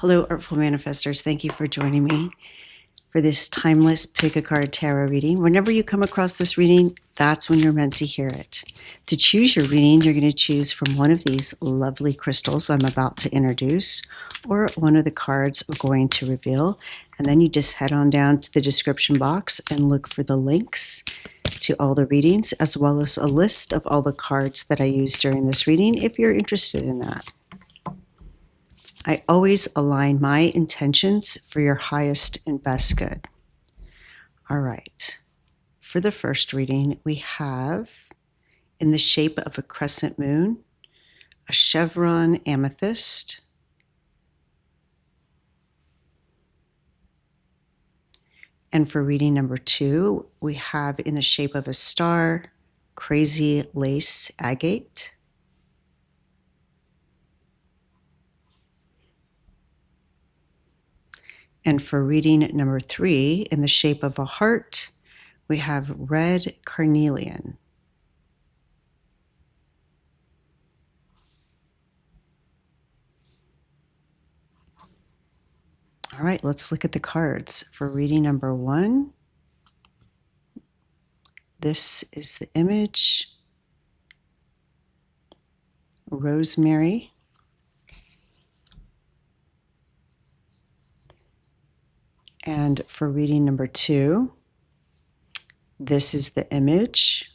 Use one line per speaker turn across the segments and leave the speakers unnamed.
Hello, Artful Manifestors. Thank you for joining me for this timeless pick a card tarot reading. Whenever you come across this reading, that's when you're meant to hear it. To choose your reading, you're going to choose from one of these lovely crystals I'm about to introduce, or one of the cards I'm going to reveal. And then you just head on down to the description box and look for the links to all the readings, as well as a list of all the cards that I use during this reading if you're interested in that. I always align my intentions for your highest and best good. All right. For the first reading, we have, in the shape of a crescent moon, a Chevron amethyst, and for reading number 2, we have, in the shape of a star, crazy lace agate. And for reading number 3, in the shape of a heart, we have red carnelian. All right, let's look at the cards. For reading number 1, this is the image, rosemary. And for reading number 2, this is the image,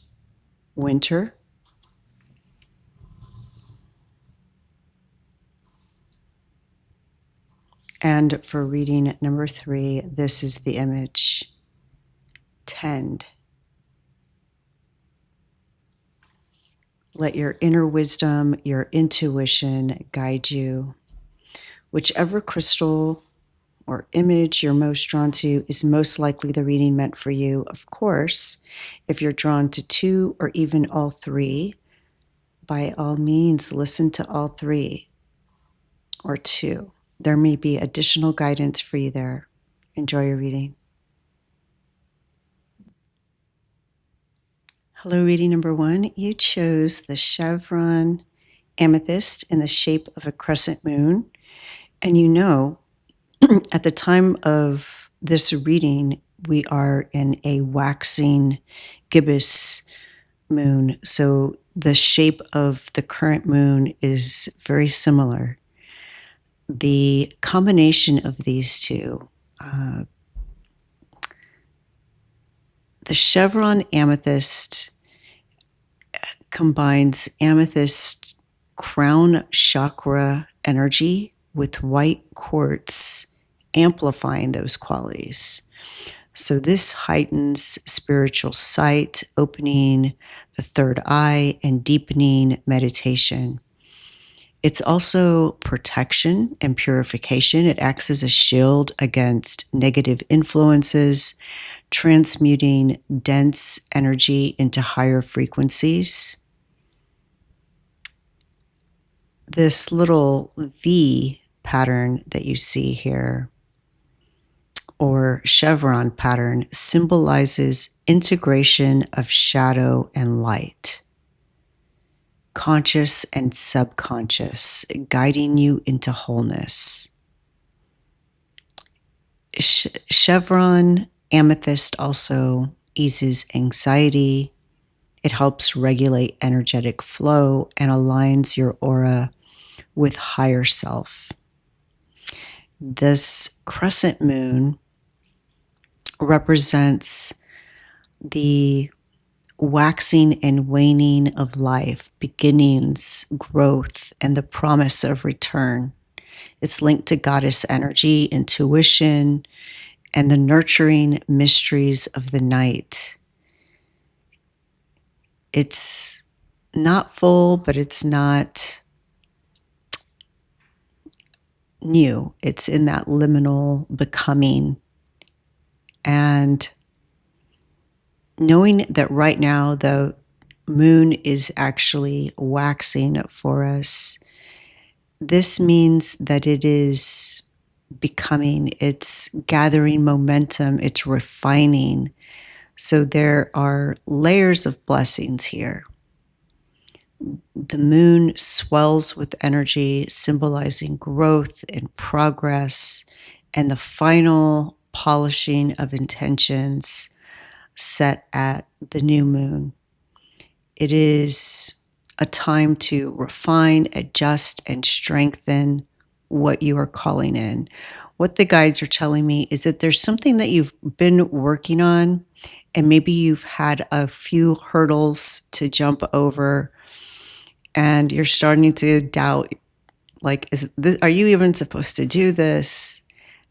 winter. And for reading number 3, this is the image, tend. Let your inner wisdom, your intuition guide you. Whichever crystal or image you're most drawn to is most likely the reading meant for you. Of course, if you're drawn to 2 or even all 3, by all means, listen to all 3 or 2. There may be additional guidance for you there. Enjoy your reading. Hello, reading number 1. You chose the Chevron amethyst in the shape of a crescent moon. And you know, at the time of this reading, we are in a waxing gibbous moon. So the shape of the current moon is very similar. The combination of these two, the Chevron amethyst combines amethyst crown chakra energy with white quartz, amplifying those qualities. So this heightens spiritual sight, opening the third eye, and deepening meditation. It's also protection and purification. It acts as a shield against negative influences, transmuting dense energy into higher frequencies. This little V pattern that you see here, or chevron pattern, symbolizes integration of shadow and light, conscious and subconscious, guiding you into wholeness. Chevron amethyst also eases anxiety. It helps regulate energetic flow and aligns your aura with higher self. This crescent moon represents the waxing and waning of life, beginnings, growth, and the promise of return. It's linked to goddess energy, intuition, and the nurturing mysteries of the night. It's not full, but it's not new. It's in that liminal becoming. And knowing that right now the moon is actually waxing for us, this means that it is becoming, it's gathering momentum, it's refining. So there are layers of blessings here. The moon swells with energy, symbolizing growth and progress, and the final polishing of intentions set at the new moon. It is a time to refine, adjust, and strengthen what you are calling in. What the guides are telling me is that there's something that you've been working on, and maybe you've had a few hurdles to jump over, and you're starting to doubt, like, are you even supposed to do this?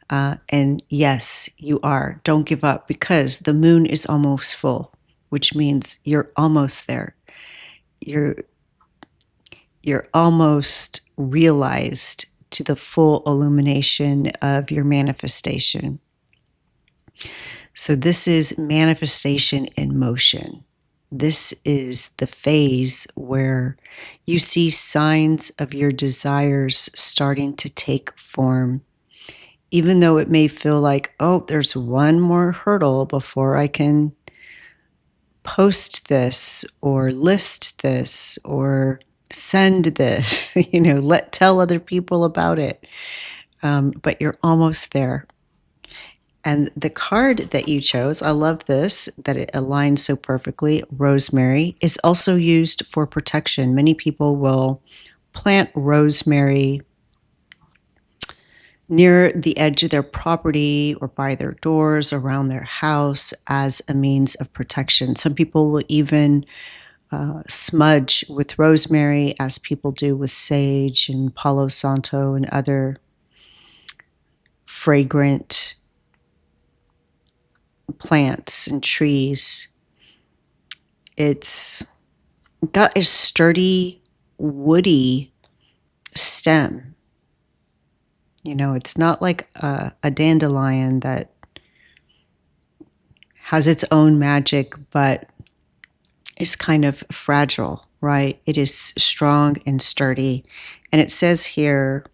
And yes, you are. Don't give up, because the moon is almost full, which means you're almost there. You're almost realized to the full illumination of your manifestation. So this is manifestation in motion. This is the phase where you see signs of your desires starting to take form. Even though it may feel like, oh, there's one more hurdle before I can post this or list this or send this, tell other people about it. But you're almost there. And the card that you chose, I love this, that it aligns so perfectly. Rosemary is also used for protection. Many people will plant rosemary near the edge of their property or by their doors, around their house, as a means of protection. Some people will even smudge with rosemary, as people do with sage and Palo Santo and other fragrant plants and trees. It's got a sturdy, woody stem. It's not like a dandelion that has its own magic, but is kind of fragile, right? It is strong and sturdy. And it says here,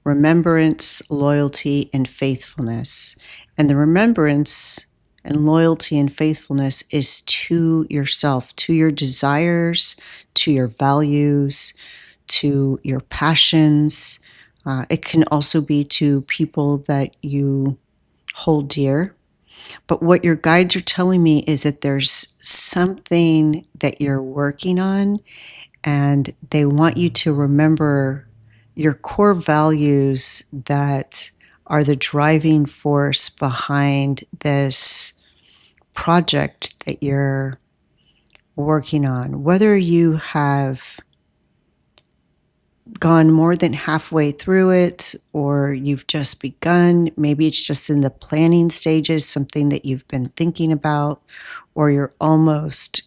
remembrance, loyalty, and faithfulness. And the remembrance and loyalty and faithfulness is to yourself, to your desires, to your values, to your passions. It can also be to people that you hold dear. But what your guides are telling me is that there's something that you're working on, and they want you to remember your core values that are the driving force behind this project that you're working on. Whether you have gone more than halfway through it, or you've just begun, maybe it's just in the planning stages, something that you've been thinking about, or you're almost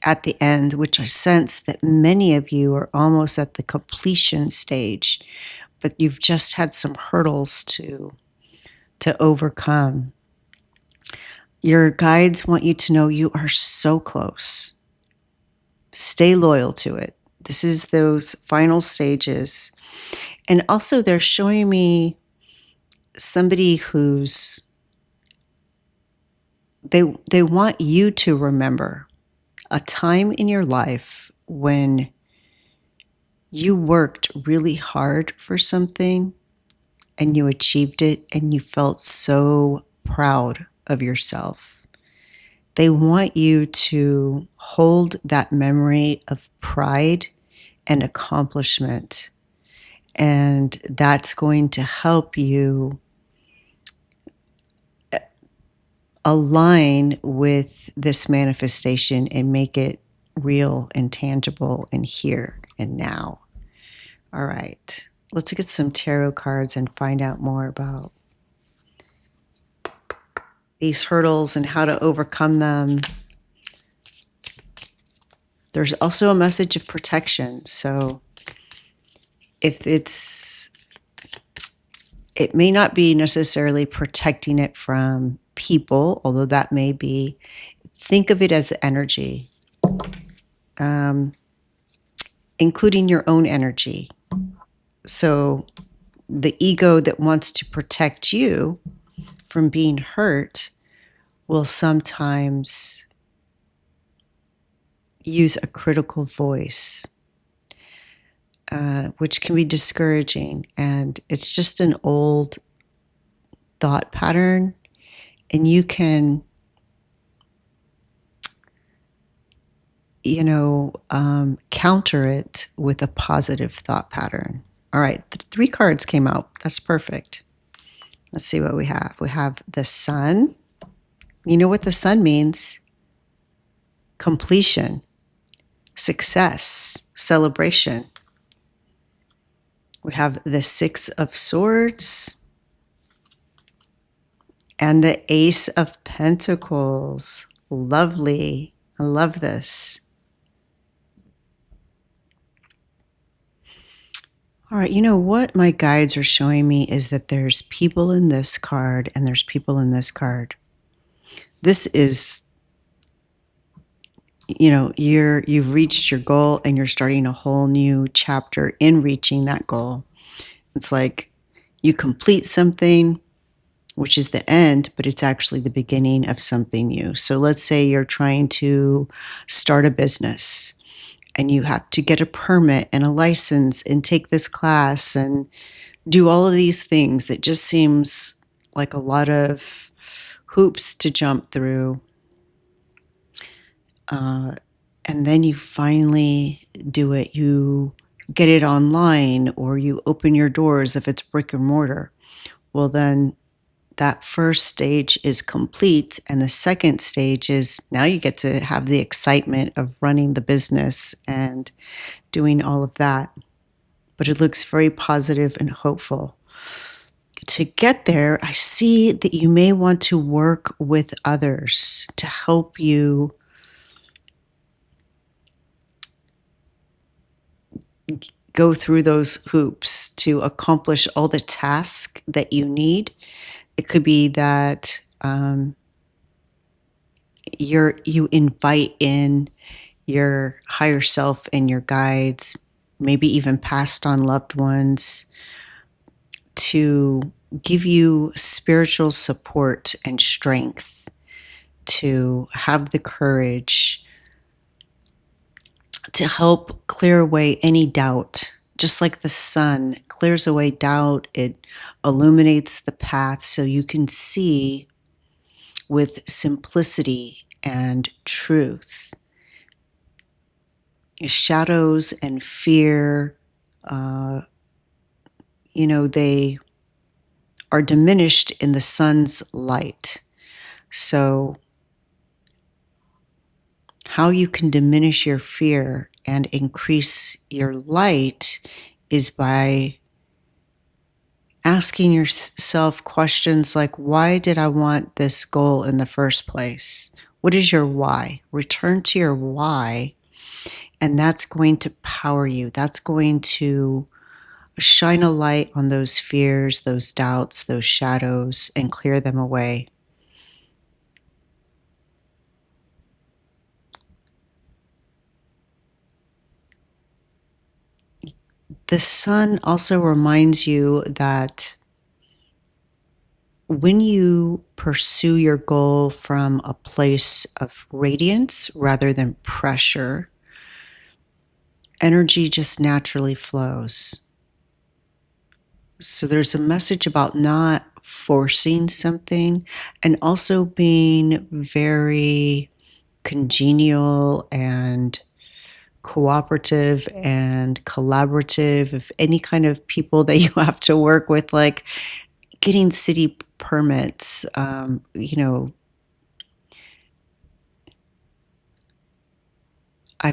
at the end, which I sense that many of you are almost at the completion stage, but you've just had some hurdles to overcome. Your guides want you to know you are so close. Stay loyal to it. This is those final stages. And also they're showing me somebody who's, they want you to remember a time in your life when you worked really hard for something and you achieved it and you felt so proud of yourself. They want you to hold that memory of pride and accomplishment, and that's going to help you align with this manifestation and make it real and tangible and here and now. All right, let's get some tarot cards and find out more about these hurdles and how to overcome them. There's also a message of protection. So if it may not be necessarily protecting it from people, although that may be. Think of it as energy, including your own energy. So the ego that wants to protect you from being hurt will sometimes use a critical voice, which can be discouraging. And it's just an old thought pattern. And you can, counter it with a positive thought pattern. All right, 3 cards came out. That's perfect. Let's see what we have. We have the Sun. You know what the Sun means? Completion, success, celebration. We have the 6 of Swords and the Ace of Pentacles. Lovely. I love this. All right, you know what my guides are showing me is that there's people in this card and there's people in this card. This is, you've reached your goal and you're starting a whole new chapter in reaching that goal. It's like you complete something, which is the end, but it's actually the beginning of something new. So let's say you're trying to start a business and you have to get a permit and a license and take this class and do all of these things. It just seems like a lot of hoops to jump through. And then you finally do it. You get it online or you open your doors if it's brick and mortar. Well, then that first stage is complete. And the second stage is now you get to have the excitement of running the business and doing all of that. But it looks very positive and hopeful. To get there, I see that you may want to work with others to help you go through those hoops to accomplish all the tasks that you need. It could be that you invite in your higher self and your guides, maybe even passed on loved ones, to give you spiritual support and strength, to have the courage to help clear away any doubt. Just like the sun clears away doubt, it illuminates the path so you can see with simplicity and truth. Shadows and fear, they are diminished in the sun's light. So how you can diminish your fear and increase your light is by asking yourself questions like, why did I want this goal in the first place? What is your why? Return to your why, and that's going to power you. That's going to shine a light on those fears, those doubts, those shadows, and clear them away. The sun also reminds you that when you pursue your goal from a place of radiance rather than pressure, energy just naturally flows. So there's a message about not forcing something and also being very congenial and cooperative and collaborative. If any kind of people that you have to work with, like getting city permits, I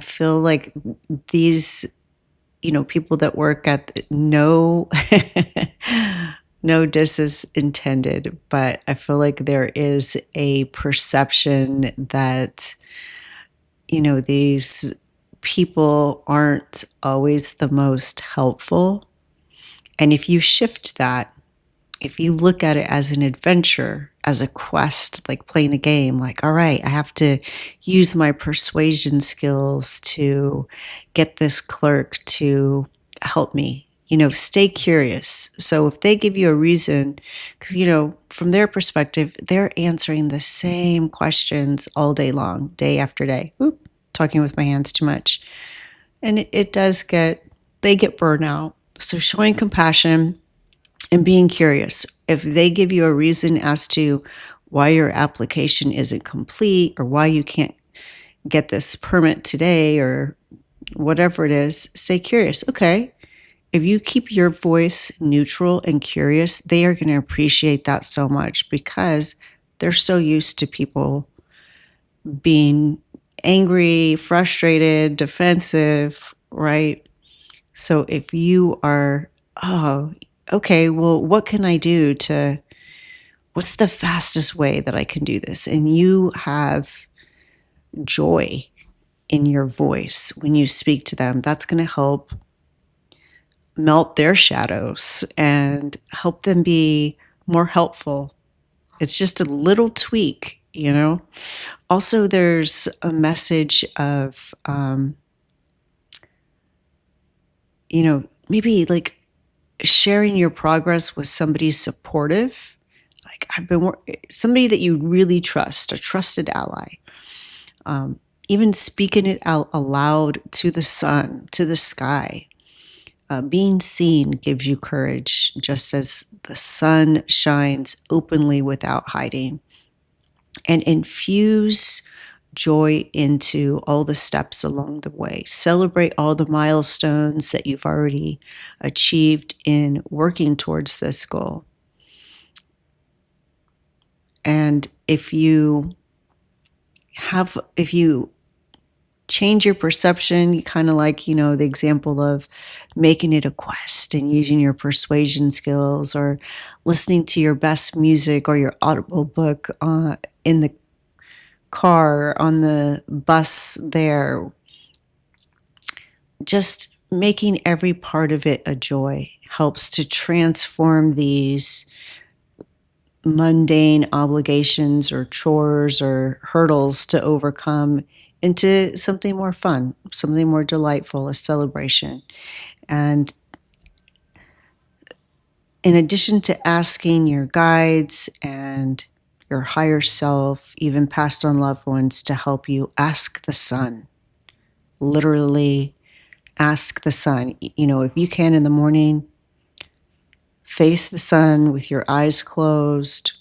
feel like these, people that work at no disses intended, but I feel like there is a perception that, these people aren't always the most helpful. And if you shift that, if you look at it as an adventure, as a quest, like playing a game, like, all right, I have to use my persuasion skills to get this clerk to help me, stay curious. So if they give you a reason, because, from their perspective, they're answering the same questions all day long, day after day. talking with my hands too much. And they get burnout. So showing compassion and being curious. If they give you a reason as to why your application isn't complete or why you can't get this permit today or whatever it is, stay curious. Okay. If you keep your voice neutral and curious, they are going to appreciate that so much because they're so used to people being angry, frustrated, defensive, right? So if you are, oh, okay, well, what's the fastest way that I can do this? And you have joy in your voice when you speak to them, that's going to help melt their shadows and help them be more helpful. It's just a little tweak, you know? Also, there's a message of, maybe like sharing your progress with somebody supportive. Like somebody that you really trust, a trusted ally. Even speaking it out aloud to the sun, to the sky. Being seen gives you courage, just as the sun shines openly without hiding. And infuse joy into all the steps along the way. Celebrate all the milestones that you've already achieved in working towards this goal. And if you change your perception, kind of like, the example of making it a quest and using your persuasion skills or listening to your best music or your audible book in the car, on the bus there. Just making every part of it a joy helps to transform these mundane obligations or chores or hurdles to overcome into something more fun, something more delightful, a celebration. And in addition to asking your guides and your higher self, even passed on loved ones, to help you, ask the sun. Literally ask the sun. If you can in the morning, face the sun with your eyes closed,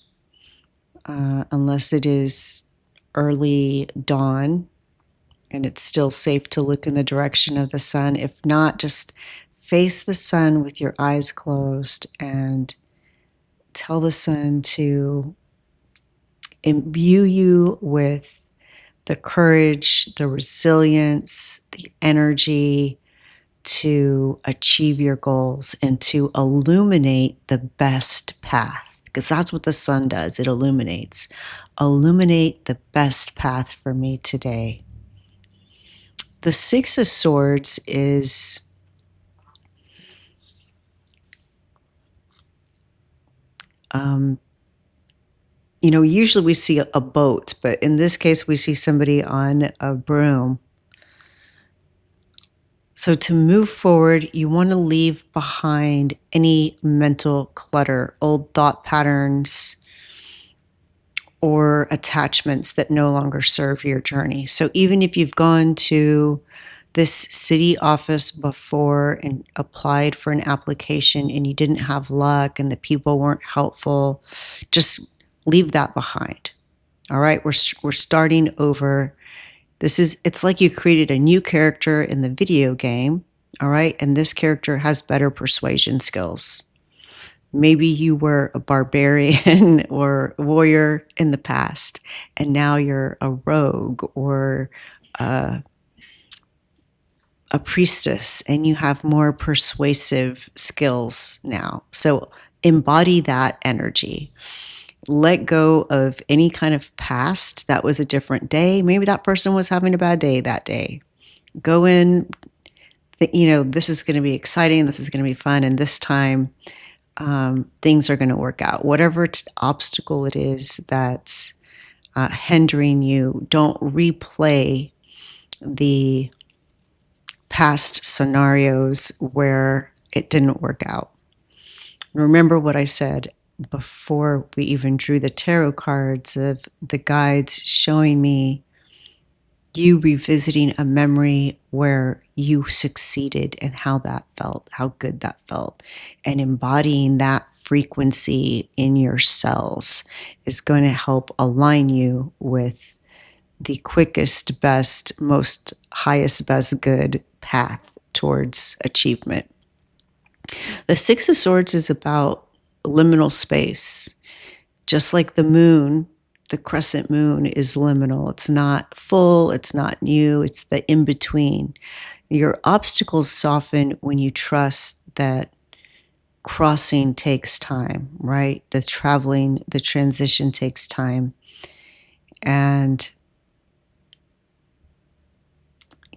unless it is early dawn and it's still safe to look in the direction of the sun. If not, just face the sun with your eyes closed and tell the sun to imbue you with the courage, the resilience, the energy to achieve your goals and to illuminate the best path. Because that's what the sun does. It illuminates. Illuminate the best path for me today. The Six of Swords is usually we see a boat, but in this case we see somebody on a broom. So to move forward, you want to leave behind any mental clutter, old thought patterns, or attachments that no longer serve your journey. So even if you've gone to this city office before and applied for an application and you didn't have luck and the people weren't helpful, just leave that behind. All right, we're starting over. It's like you created a new character in the video game, all right? And this character has better persuasion skills. Maybe you were a barbarian or warrior in the past, and now you're a rogue or a priestess, and you have more persuasive skills now. So embody that energy. Let go of any kind of past that was a different day. Maybe that person was having a bad day that day. Go in, this is going to be exciting, this is going to be fun, and this time things are going to work out. Whatever obstacle it is that's hindering you, don't replay the past scenarios where it didn't work out. Remember what I said before we even drew the tarot cards of the guides showing me you revisiting a memory where you succeeded and how that felt, how good that felt, and embodying that frequency in your cells is going to help align you with the quickest, best, most highest, best good path towards achievement. The Six of Swords is about liminal space. Just like the moon, the crescent moon is liminal. It's not full, it's not new, it's the in-between. Your obstacles soften when you trust that crossing takes time, right? The traveling, the transition takes time. And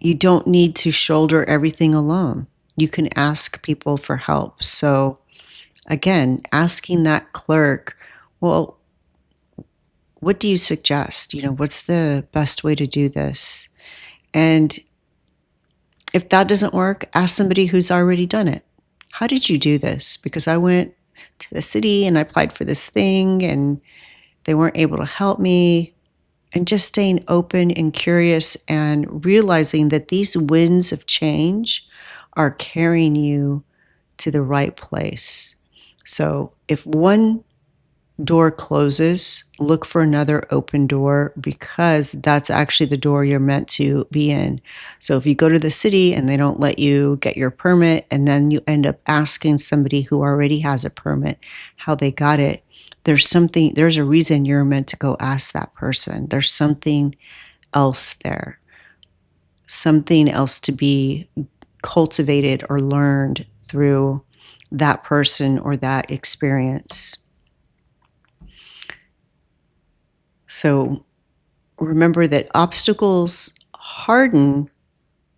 you don't need to shoulder everything alone. You can ask people for help. So again, asking that clerk, well, what do you suggest? What's the best way to do this? And if that doesn't work, ask somebody who's already done it. How did you do this? Because I went to the city and I applied for this thing and they weren't able to help me. And just staying open and curious and realizing that these winds of change are carrying you to the right place. So if one door closes, look for another open door, because that's actually the door you're meant to be in. So if you go to the city and they don't let you get your permit, and then you end up asking somebody who already has a permit how they got it, there's a reason you're meant to go ask that person. There's something else there, something else to be cultivated or learned through that person or that experience. So remember that obstacles harden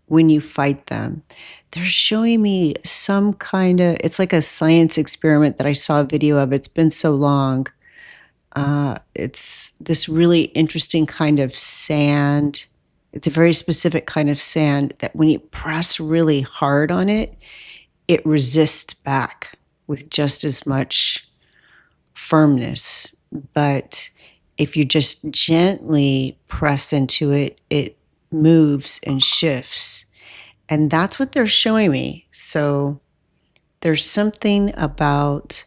when you fight them. They're showing me some kind of, it's like a science experiment that I saw a video of. It's been so long. It's this really interesting kind of sand. It's a very specific kind of sand that when you press really hard on it, it resists back with just as much firmness. But if you just gently press into it, it moves and shifts. And that's what they're showing me. So there's something about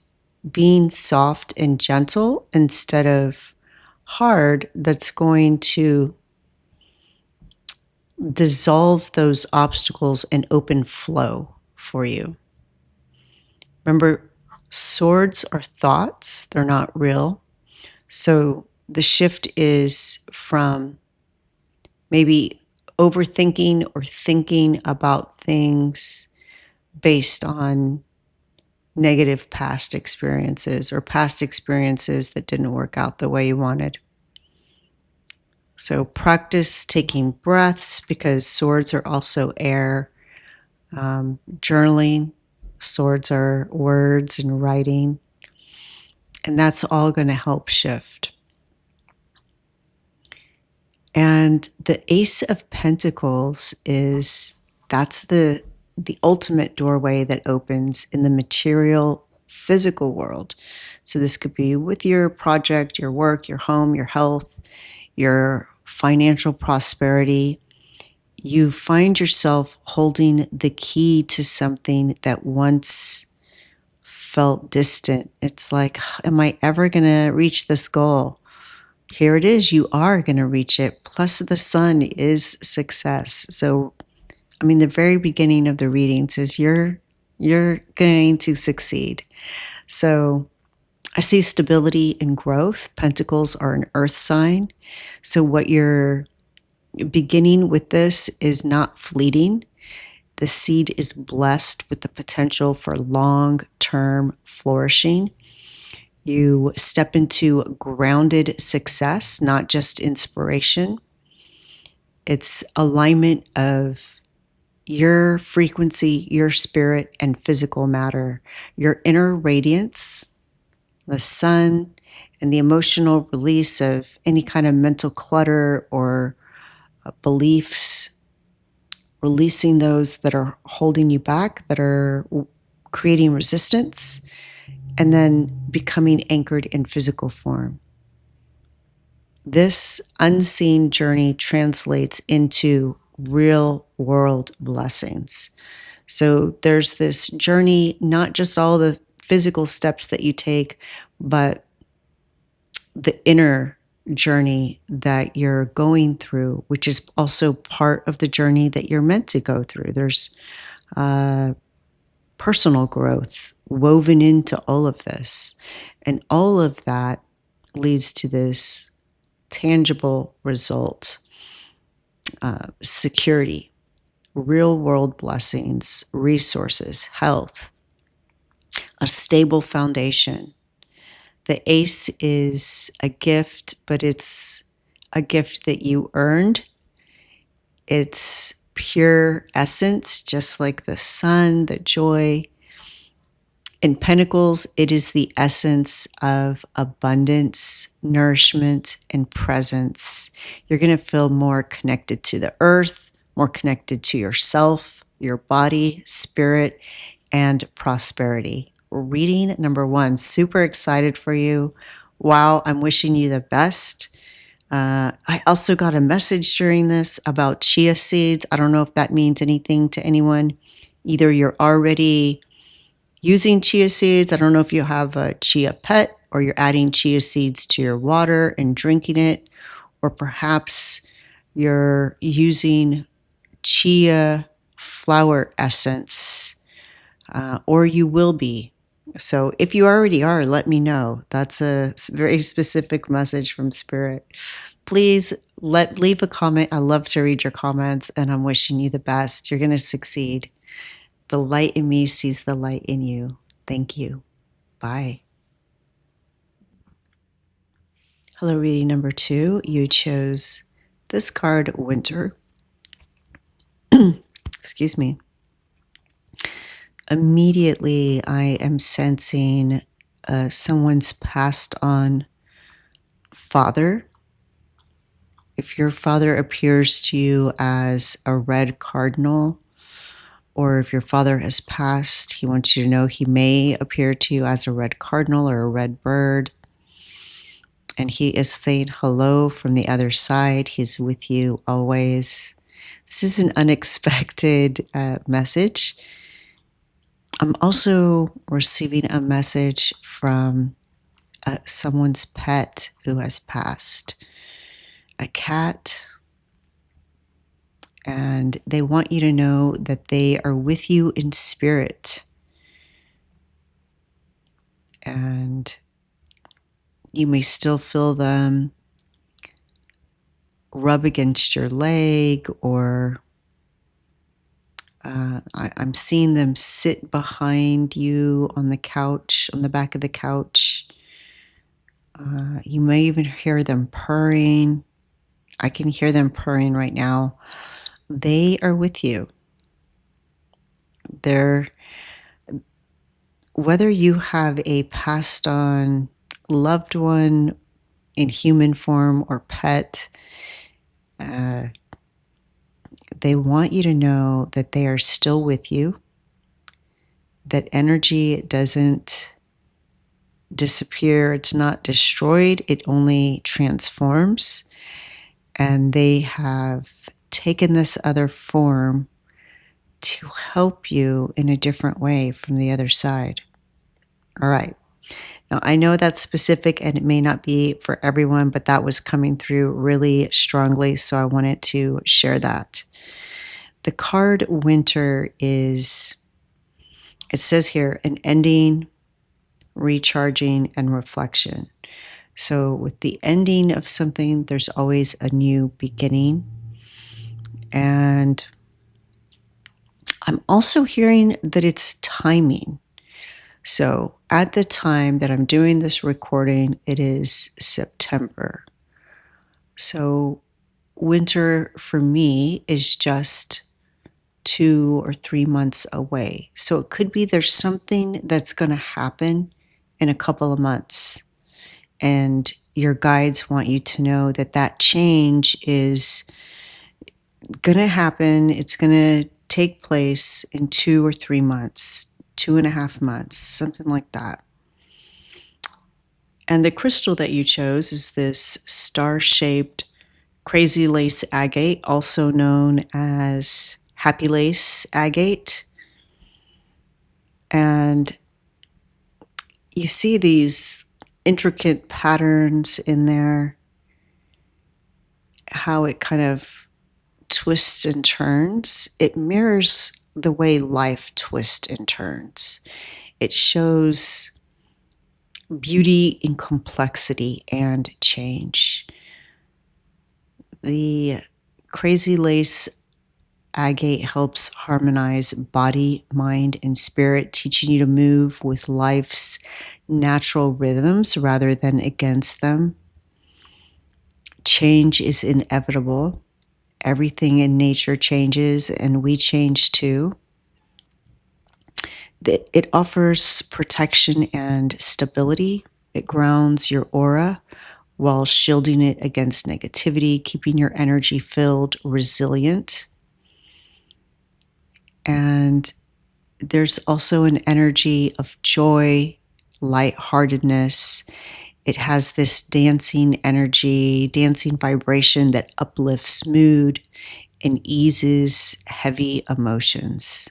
being soft and gentle instead of hard that's going to dissolve those obstacles and open flow for you. Remember, swords are thoughts, they're not real. So the shift is from maybe overthinking or thinking about things based on negative past experiences or past experiences that didn't work out the way you wanted. So practice taking breaths, because swords are also air. Journaling, swords are words and writing. And that's all going to help shift. And the Ace of Pentacles that's the ultimate doorway that opens in the material, physical world. So this could be with your project, your work, your home, your health, your financial prosperity. You find yourself holding the key to something that once felt distant. It's like, am I ever going to reach this goal? Here it is. You are going to reach it. Plus the sun is success. So, the very beginning of the reading says you're going to succeed. So I see stability and growth. Pentacles are an earth sign. So what you're beginning with this is not fleeting. The seed is blessed with the potential for long-term flourishing. You step into grounded success, not just inspiration. It's alignment of your frequency, your spirit, and physical matter, your inner radiance, the sun, and the emotional release of any kind of mental clutter or beliefs, releasing those that are holding you back, that are creating resistance, and then becoming anchored in physical form. this unseen journey translates into real world blessings. So there's this journey, not just all the physical steps that you take, but the inner journey that you're going through, which is also part of the journey that you're meant to go through. There's personal growth woven into all of this. And all of that leads to this tangible result, security, real world blessings, resources, health, a stable foundation. The ace is a gift, but it's a gift that you earned. It's pure essence, just like the sun, the joy. In Pentacles, it is the essence of abundance, nourishment, and presence. You're going to feel more connected to the earth, more connected to yourself, your body, spirit, and prosperity. Reading number 1, super excited for you. Wow, I'm wishing you the best. I also got a message during this about chia seeds. I don't know if that means anything to anyone. Either you're already using chia seeds. I don't know if you have a chia pet or you're adding chia seeds to your water and drinking it, or perhaps you're using chia flower essence, or you will be. So if you already are, let me know. That's a very specific message from Spirit. Please leave a comment. I love to read your comments, and I'm wishing you the best. You're going to succeed. The light in me sees the light in you. Thank you. Bye. Hello, reading number 2. You chose this card, Winter. Excuse me. Immediately, I am sensing someone's passed on father. If your father appears to you as a red cardinal, or if your father has passed, he wants you to know he may appear to you as a red cardinal or a red bird. And he is saying hello from the other side. He's with you always. This is an unexpected message. I'm also receiving a message from someone's pet who has passed, a cat. And they want you to know that they are with you in spirit. And you may still feel them rub against your leg, or I'm seeing them sit behind you on the couch, on the back of the couch. You may even hear them purring. I can hear them purring right now. They are with you. Whether you have a passed on loved one in human form or pet, they want you to know that they are still with you, that energy doesn't disappear, it's not destroyed, it only transforms. And they have taken this other form to help you in a different way from the other side. All right. Now, I know that's specific and it may not be for everyone, but that was coming through really strongly, so I wanted to share that. The card Winter is, it says here, an ending, recharging, and reflection. So with the ending of something, there's always a new beginning. And I'm also hearing that it's timing. So at the time that I'm doing this recording, it is September. So winter for me is just 2 or 3 months away. So it could be there's something that's going to happen in a couple of months. And your guides want you to know that that change is going to happen. It's going to take place in 2 or 3 months, 2.5 months, something like that. And the crystal that you chose is this star-shaped crazy lace agate, also known as happy lace agate. And you see these intricate patterns in there, how it kind of twists and turns. It mirrors the way life twists and turns. It shows beauty in complexity and change. The crazy lace agate helps harmonize body, mind, and spirit, teaching you to move with life's natural rhythms rather than against them. Change is inevitable. Everything in nature changes, and we change too. It offers protection and stability. It grounds your aura while shielding it against negativity, keeping your energy filled, resilient. And there's also an energy of joy, lightheartedness. It has this dancing energy, dancing vibration that uplifts mood and eases heavy emotions.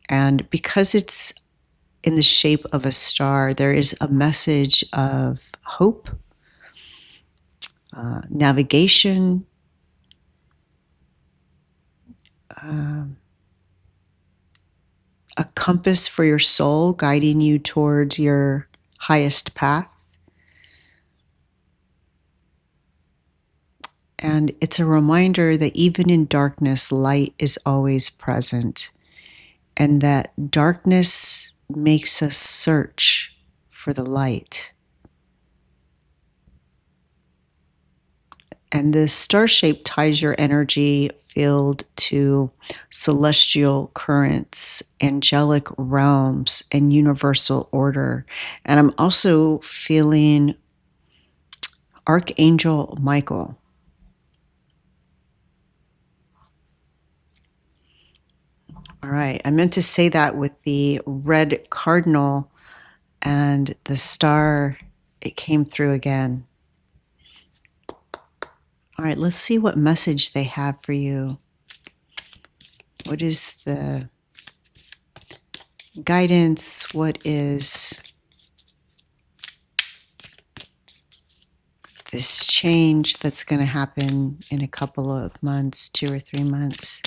And because it's in the shape of a star, there is a message of hope, navigation, a compass for your soul, guiding you towards your highest path. And it's a reminder that even in darkness, light is always present, and that darkness makes us search for the light. And this star shape ties your energy field to celestial currents, angelic realms, and universal order. And I'm also feeling Archangel Michael. All right, I meant to say that with the red cardinal and the star, it came through again. All right, let's see what message they have for you. What is the guidance? What is this change that's going to happen in a couple of months, 2 or 3 months?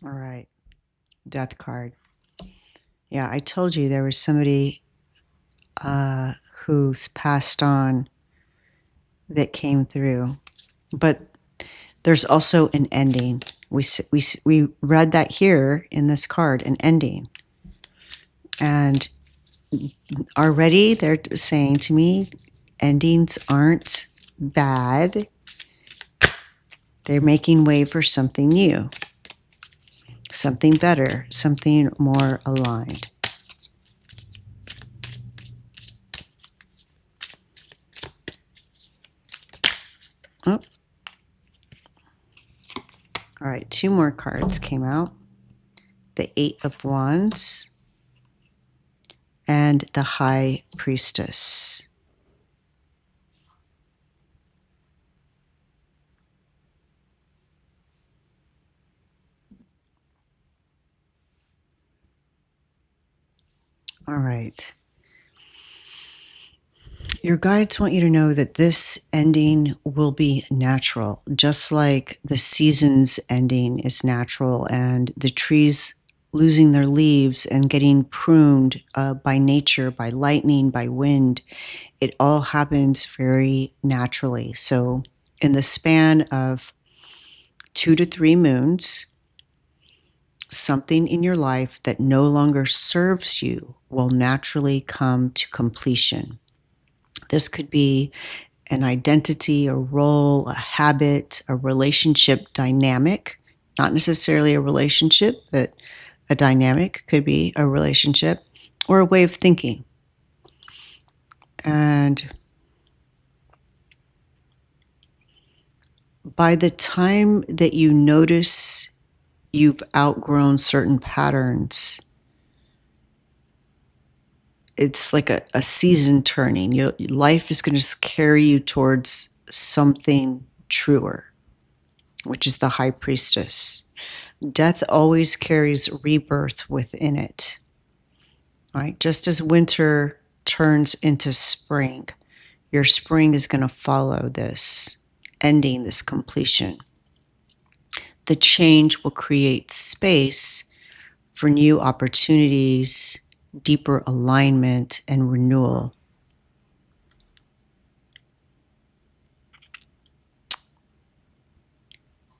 All right, Death card. Yeah, I told you there was somebody who's passed on that came through. But there's also an ending. We read that here in this card, an ending. And already they're saying to me, endings aren't bad. They're making way for something new, something better, something more aligned. Oh. All right, 2 more cards came out. The 8 of Wands and the High Priestess. All right. Your guides want you to know that this ending will be natural, just like the season's ending is natural and the trees losing their leaves and getting pruned by nature, by lightning, by wind. It all happens very naturally. So in the span of 2 to 3 moons, something in your life that no longer serves you will naturally come to completion. This could be an identity, a role, a habit, a relationship dynamic Not necessarily a relationship, but a dynamic, could be a relationship or a way of thinking. And by the time that you notice you've outgrown certain patterns, it's like a season turning. Life is going to carry you towards something truer, which is the high priestess. Death always carries rebirth within it. Right? Just as winter turns into spring, your spring is going to follow this, ending this completion. The change will create space for new opportunities, deeper alignment, and renewal.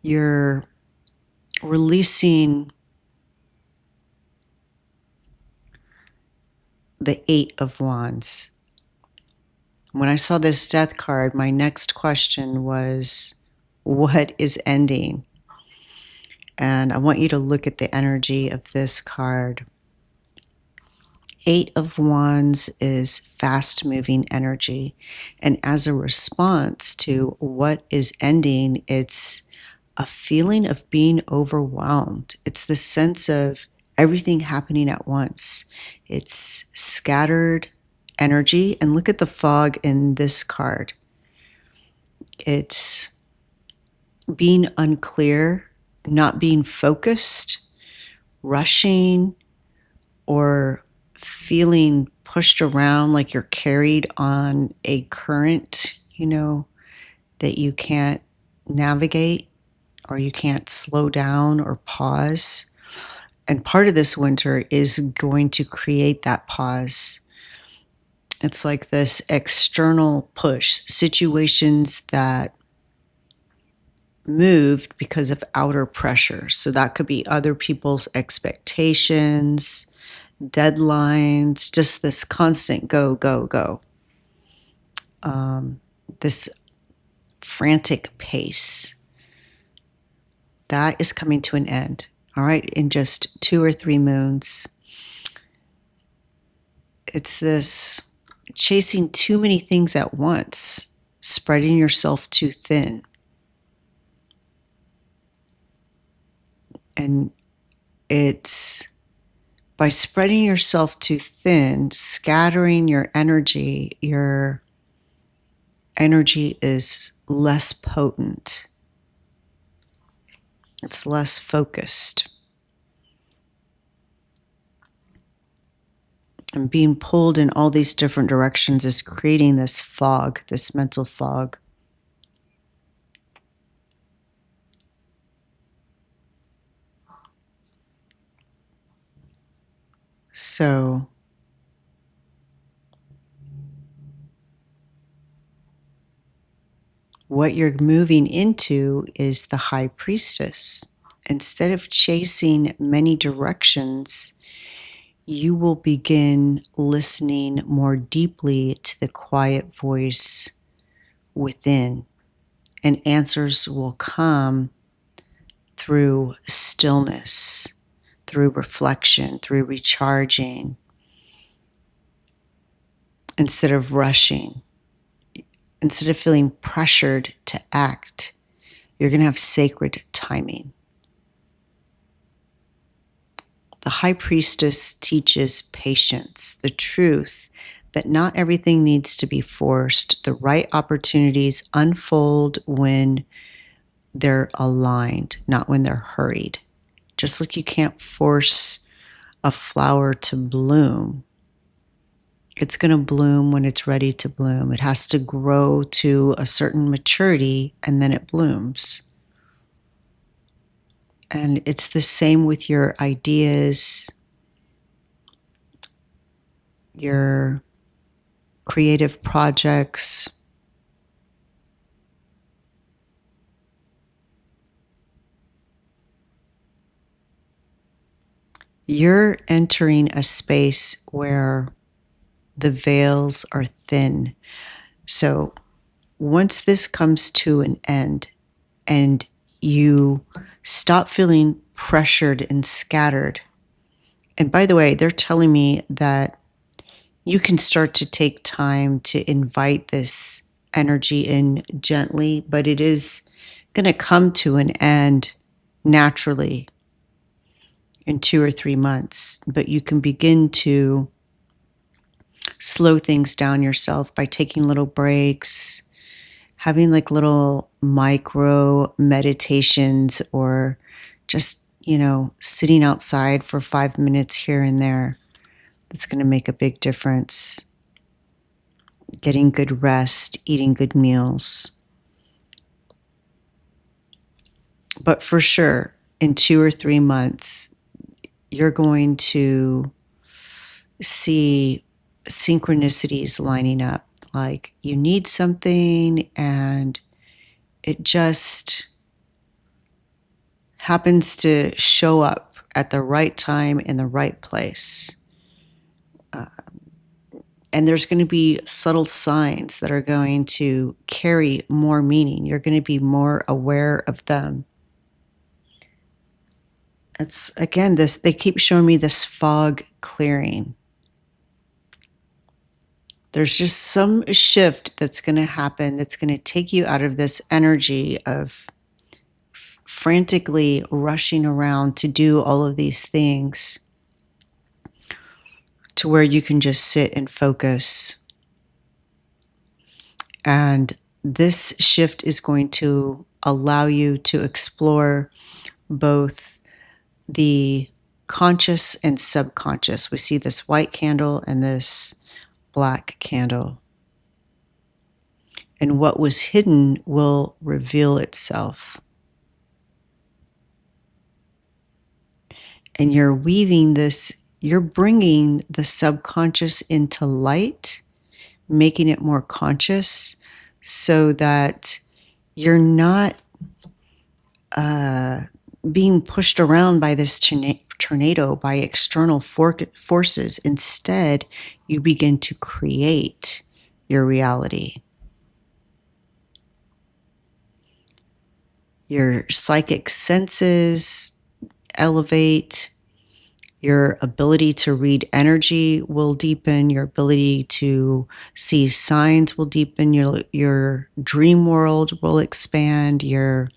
You're releasing the Eight of Wands. When I saw this death card, my next question was, what is ending? And I want you to look at the energy of this card. Eight of Wands is fast-moving energy. And as a response to what is ending, it's a feeling of being overwhelmed. It's the sense of everything happening at once. It's scattered energy. And look at the fog in this card. It's being unclear, not being focused, rushing, or feeling pushed around like you're carried on a current, that you can't navigate or you can't slow down or pause. And part of this winter is going to create that pause. It's like this external push, situations that moved because of outer pressure. So that could be other people's expectations, deadlines, just this constant go, go, go. This frantic pace. That is coming to an end, all right, in just 2 or 3 moons. It's this chasing too many things at once, spreading yourself too thin. And it's by spreading yourself too thin, scattering your energy is less potent. It's less focused. And being pulled in all these different directions is creating this fog, this mental fog. So what you're moving into is the high priestess. Instead of chasing many directions, you will begin listening more deeply to the quiet voice within, and answers will come through stillness, through reflection, through recharging, instead of rushing. Instead of feeling pressured to act, you're going to have sacred timing. The high priestess teaches patience, the truth that not everything needs to be forced. The right opportunities unfold when they're aligned, not when they're hurried. Just like you can't force a flower to bloom. It's going to bloom when it's ready to bloom. It has to grow to a certain maturity and then it blooms. And it's the same with your ideas, your creative projects. You're entering a space where the veils are thin. So once this comes to an end and you Stop feeling pressured and scattered. And by the way, they're telling me that you can start to take time to invite this energy in gently, but it is going to come to an end naturally in 2 or 3 months. But you can begin to slow things down yourself by taking little breaks, having like little micro meditations, or just, sitting outside for 5 minutes here and there. That's going to make a big difference. Getting good rest, eating good meals. But for sure, in 2 or 3 months, you're going to see synchronicities lining up. Like you need something and it just happens to show up at the right time in the right place. And there's going to be subtle signs that are going to carry more meaning. You're going to be more aware of them. It's, again, they keep showing me this fog clearing. There's just some shift that's going to happen that's going to take you out of this energy of frantically rushing around to do all of these things, to where you can just sit and focus. And this shift is going to allow you to explore both the conscious and subconscious. We see this white candle and this black candle. And what was hidden will reveal itself. And you're weaving this, you're bringing the subconscious into light, making it more conscious, so that you're not being pushed around by this tornado, by external forces. Instead, you begin to create your reality. Your psychic senses elevate. Your ability to read energy will deepen. Your ability to see signs will deepen. Your dream world will expand. Your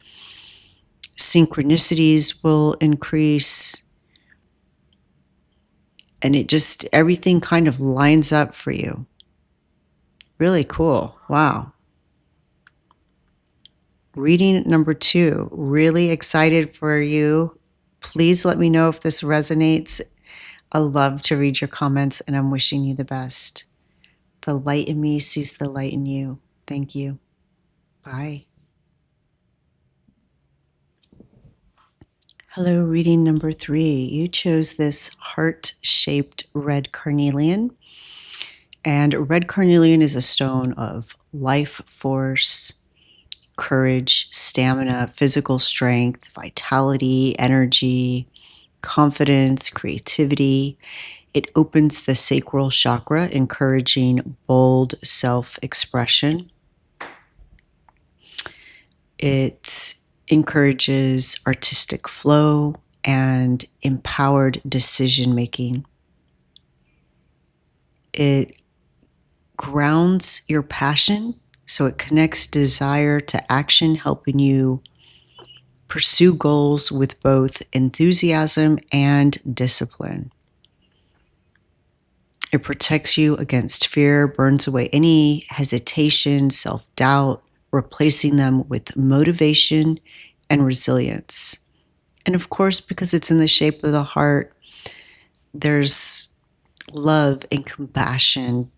synchronicities will increase. And everything kind of lines up for you. Really cool. Wow. Reading number 2, really excited for you. Please let me know if this resonates. I love to read your comments, and I'm wishing you the best. The light in me sees the light in you. Thank you. Bye. Hello, reading number 3. You chose this heart-shaped red carnelian. And red carnelian is a stone of life force, courage, stamina, physical strength, vitality, energy, confidence, creativity. It opens the sacral chakra, encouraging bold self-expression. It encourages artistic flow and empowered decision-making. It grounds your passion, so it connects desire to action, helping you pursue goals with both enthusiasm and discipline. It protects you against fear, burns away any hesitation, self-doubt, replacing them with motivation and resilience. And of course, because it's in the shape of the heart, there's love and compassion.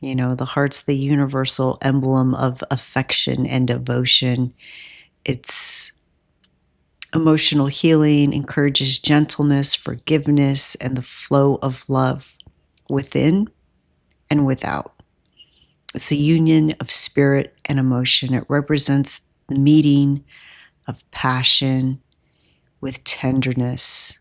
The heart's the universal emblem of affection and devotion. It's emotional healing, encourages gentleness, forgiveness, and the flow of love within and without. It's a union of spirit and emotion. It represents the meeting of passion with tenderness.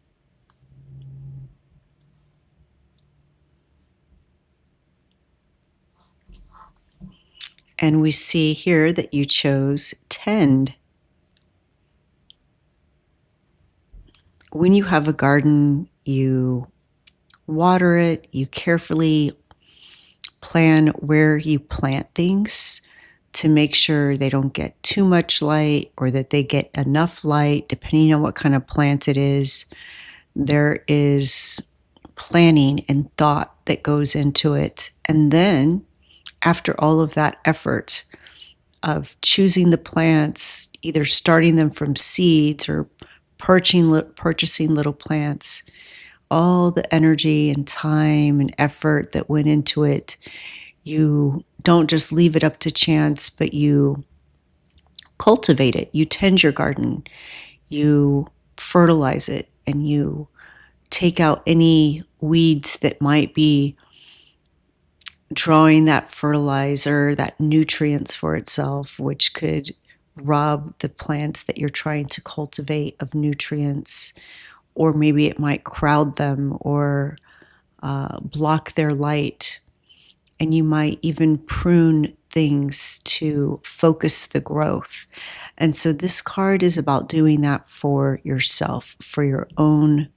And we see here that you chose tend. when you have a garden, you water it, you carefully plan where you plant things to make sure they don't get too much light or that they get enough light, depending on what kind of plant it is. There is planning and thought that goes into it. And then, after all of that effort of choosing the plants, either starting them from seeds or purchasing little plants, all the energy and time and effort that went into it, you don't just leave it up to chance, but you cultivate it. You tend your garden, you fertilize it, and you take out any weeds that might be drawing that fertilizer, that nutrients for itself, which could rob the plants that you're trying to cultivate of nutrients, or maybe it might crowd them or block their light. And you might even prune things to focus the growth. And so this card is about doing that for yourself, for your own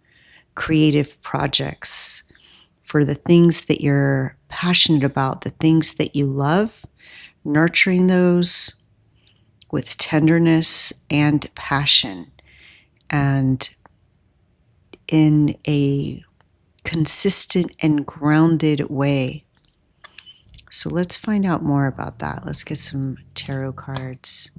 creative projects, for the things that you're passionate about, the things that you love, nurturing those with tenderness and passion, and in a consistent and grounded way. So let's find out more about that. Let's get some tarot cards.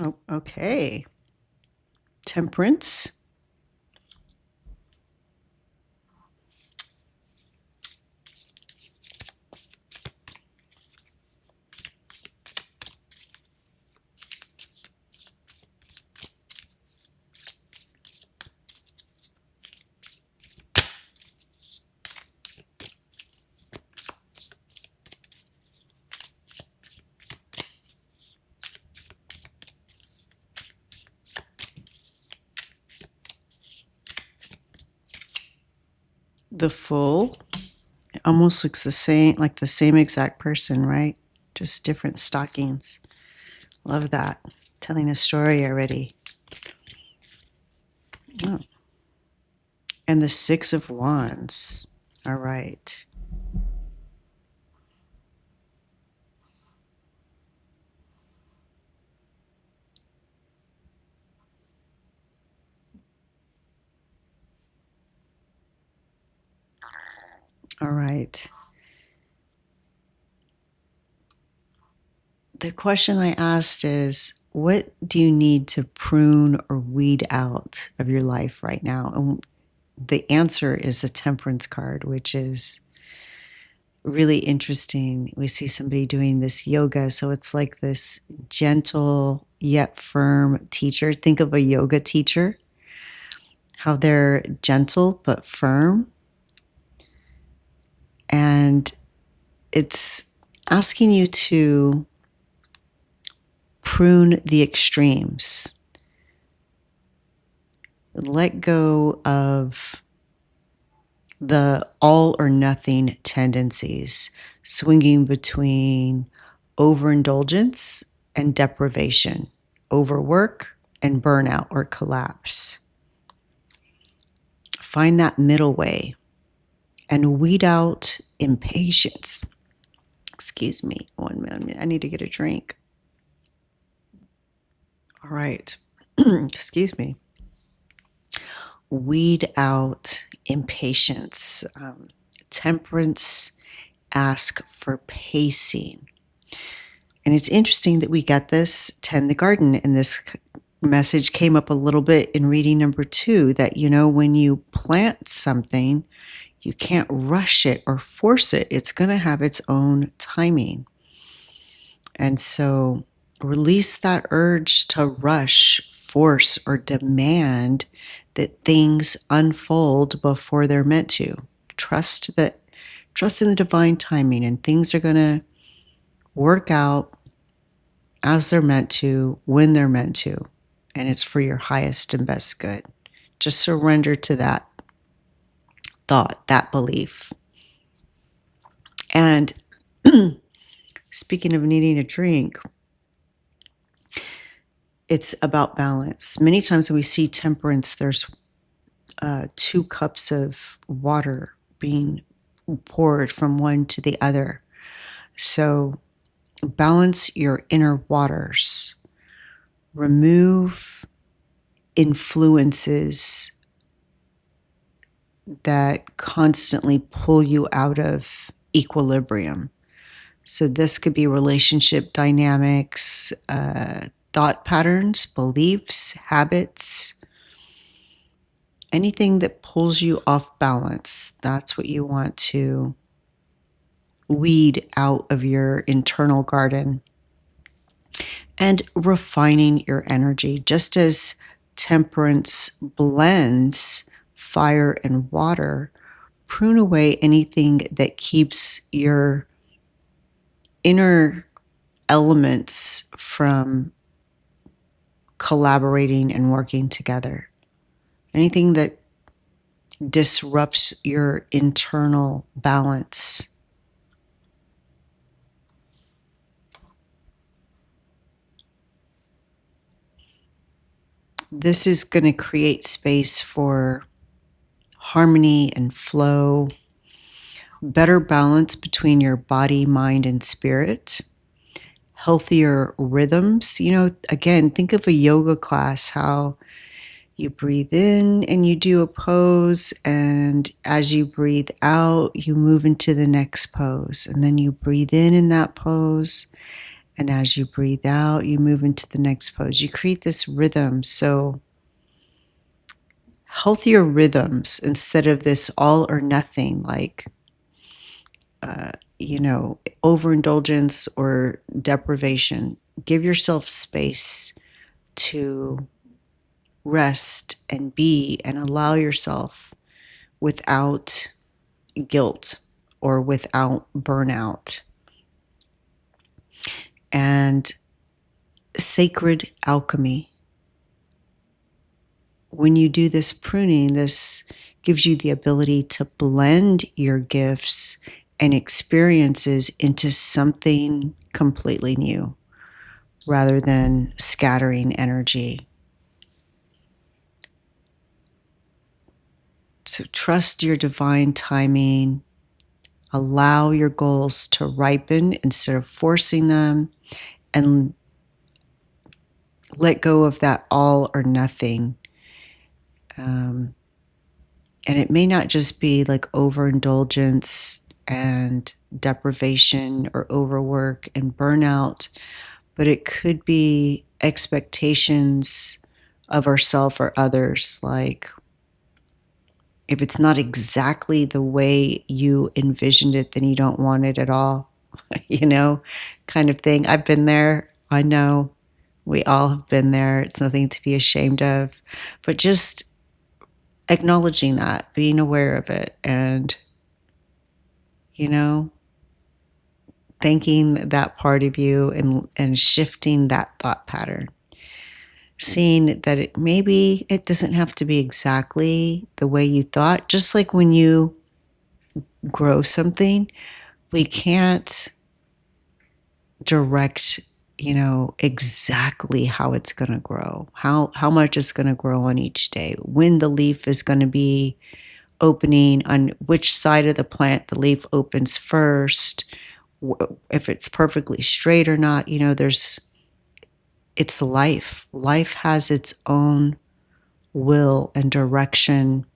Oh, okay. Temperance. The Fool. It almost looks the same, like the same exact person, right? Just different stockings. Love that. Telling a story already. Oh. And the Six of Wands. All right. All right. The question I asked is, what do you need to prune or weed out of your life right now? And the answer is the Temperance card, which is really interesting. We see somebody doing this yoga. So it's like this gentle yet firm teacher. Think of a yoga teacher, how they're gentle but firm. And it's asking you to prune the extremes. Let go of the all or nothing tendencies, swinging between overindulgence and deprivation, overwork and burnout or collapse. Find that middle way and weed out impatience. Excuse me, 1 minute. I need to get a drink. All right. Excuse me. Weed out impatience. Temperance, ask for pacing. And it's interesting that we got this, tend the garden, and this message came up a little bit in reading number 2, that, you know, when you plant something, you can't rush it or force it. It's going to have its own timing. And so release that urge to rush, force, or demand that things unfold before they're meant to. Trust in the divine timing, and things are going to work out as they're meant to, when they're meant to, and it's for your highest and best good. Just surrender to that thought, that belief. And speaking of needing a drink, it's about balance. Many times when we see temperance, there's 2 cups of water being poured from one to the other. So balance your inner waters. Remove influences that constantly pull you out of equilibrium. So this could be relationship dynamics, thought patterns, beliefs, habits, anything that pulls you off balance. That's what you want to weed out of your internal garden. And refining your energy, just as temperance blends fire and water, prune away anything that keeps your inner elements from collaborating and working together. Anything that disrupts your internal balance. This is going to create space for harmony and flow, better balance between your body, mind, and spirit, healthier rhythms. Again, think of a yoga class, how you breathe in and you do a pose, and as you breathe out, you move into the next pose, and then you breathe in that pose, and as you breathe out, you move into the next pose. You create this rhythm. So healthier rhythms instead of this all or nothing, like, overindulgence or deprivation. Give yourself space to rest and be and allow yourself without guilt or without burnout. And sacred alchemy. When you do this pruning, this gives you the ability to blend your gifts and experiences into something completely new, rather than scattering energy. So trust your divine timing. Allow your goals to ripen instead of forcing them, and let go of that all or nothing. And it may not just be like overindulgence and deprivation or overwork and burnout, but it could be expectations of ourselves or others. Like, if it's not exactly the way you envisioned it, then you don't want it at all, kind of thing. I've been there. I know we all have been there. It's nothing to be ashamed of, but just acknowledging that, being aware of it, and, thanking that part of you, and shifting that thought pattern. Seeing that maybe it doesn't have to be exactly the way you thought. Just like when you grow something, we can't direct, exactly how it's going to grow, how much it's going to grow on each day, when the leaf is going to be opening, on which side of the plant the leaf opens first, if it's perfectly straight or not. It's life. Life has its own will and direction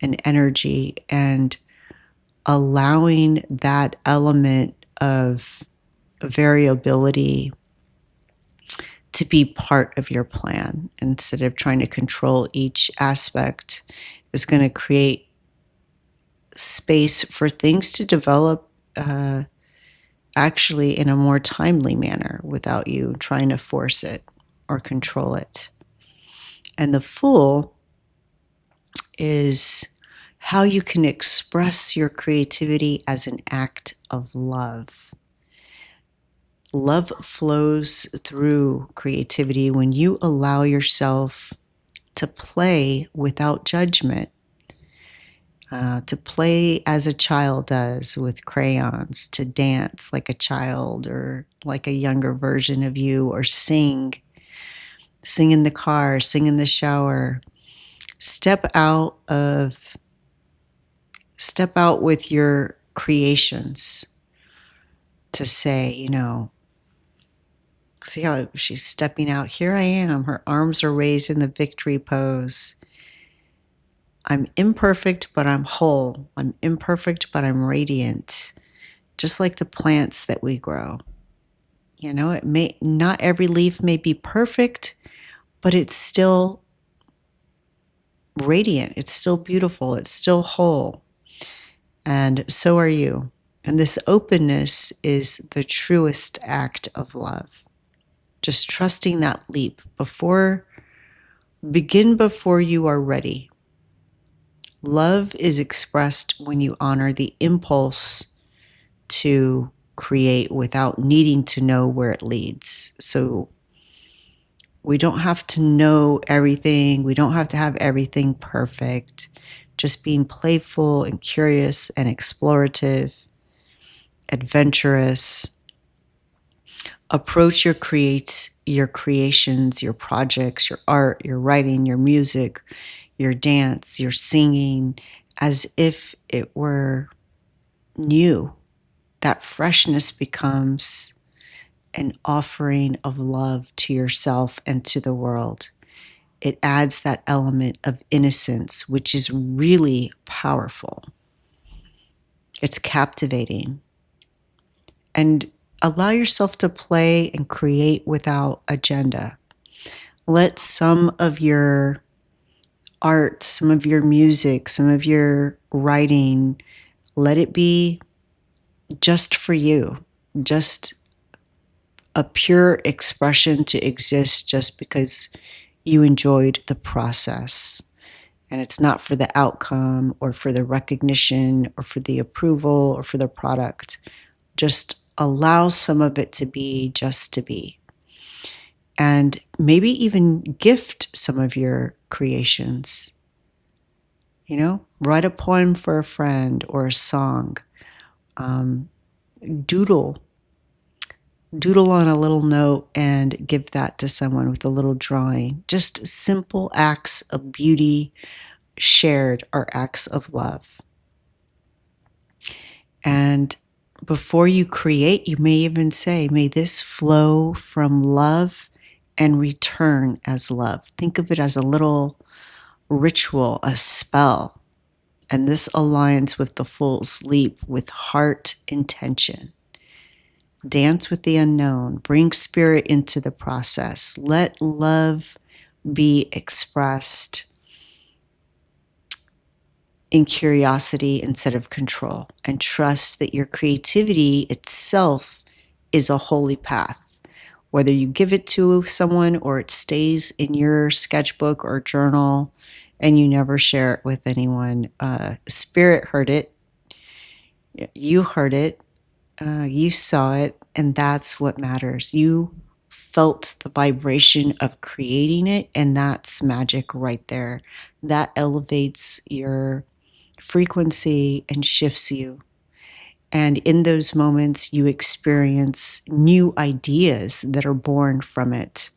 and energy, and allowing that element of variability to be part of your plan instead of trying to control each aspect is going to create space for things to develop actually in a more timely manner without you trying to force it or control it. And the Fool is how you can express your creativity as an act of love. Love flows through creativity when you allow yourself to play without judgment, to play as a child does with crayons, to dance like a child or like a younger version of you, or sing in the car, sing in the shower. Step out with your creations to say, see how she's stepping out. Here I am. Her arms are raised in the victory pose. I'm imperfect, but I'm whole. I'm imperfect, but I'm radiant. Just like the plants that we grow. Not every leaf may be perfect, but it's still radiant. It's still beautiful. It's still whole. And so are you. And this openness is the truest act of love. Just trusting that leap begin before you are ready. Love is expressed when you honor the impulse to create without needing to know where it leads. So we don't have to know everything. We don't have to have everything perfect. Just being playful and curious and explorative, adventurous. Approach your creations, your projects, your art, your writing, your music, your dance, your singing, as if it were new. That freshness becomes an offering of love to yourself and to the world. It adds that element of innocence, which is really powerful. It's captivating. And allow yourself to play and create without agenda. Let some of your art, some of your music, some of your writing, let it be just for you, just a pure expression to exist just because you enjoyed the process. And it's not for the outcome or for the recognition or for the approval or for the product. Just allow some of it to be just to be. And maybe even gift some of your creations. Write a poem for a friend or a song. Doodle on a little note and give that to someone with a little drawing. Just simple acts of beauty shared are acts of love. And before you create, you may even say, may this flow from love and return as love. Think of it as a little ritual, a spell. And this aligns with the fool's leap with heart intention. Dance with the unknown. Bring spirit into the process. Let love be expressed in curiosity instead of control. And trust that your creativity itself is a holy path. Whether you give it to someone or it stays in your sketchbook or journal and you never share it with anyone. Spirit heard it. You heard it. You saw it, and that's what matters. You felt the vibration of creating it, and that's magic right there. That elevates your frequency and shifts you. And in those moments, you experience new ideas that are born from it.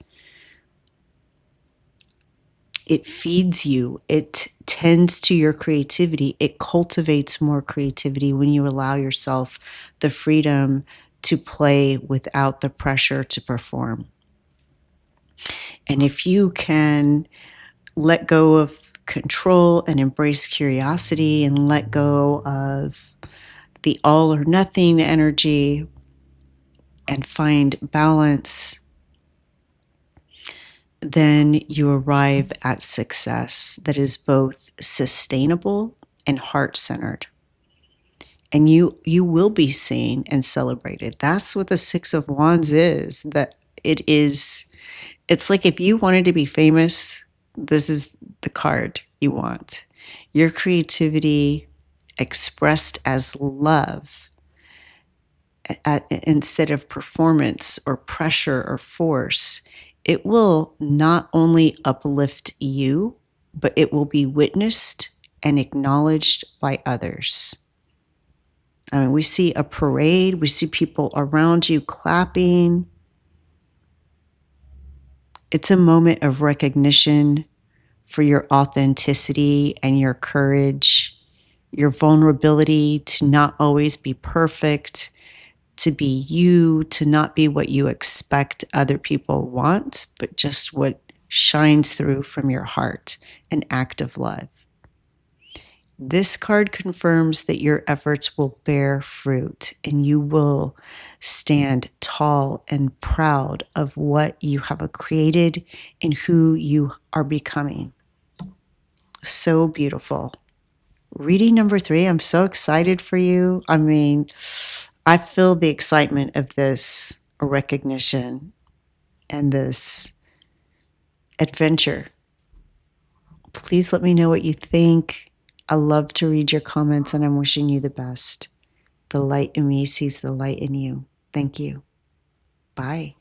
It feeds you. It tends to your creativity. It cultivates more creativity when you allow yourself the freedom to play without the pressure to perform. And if you can let go of control and embrace curiosity and let go of the all or nothing energy and find balance, then you arrive at success that is both sustainable and heart-centered. And you will be seen and celebrated. That's what the Six of Wands is. It's like if you wanted to be famous, this is the card you want. your creativity expressed as love instead of performance or pressure or force, it will not only uplift you, but it will be witnessed and acknowledged by others. I mean, we see a parade, we see people around you clapping. It's a moment of recognition for your authenticity and your courage, your vulnerability to not always be perfect, to be you, to not be what you expect other people want, but just what shines through from your heart, an act of love. This card confirms that your efforts will bear fruit and you will stand tall and proud of what you have created and who you are becoming. So beautiful. Reading number 3, I'm so excited for you. I mean, I feel the excitement of this recognition and this adventure. Please let me know what you think. I love to read your comments, and I'm wishing you the best. The light in me sees the light in you. Thank you. Bye.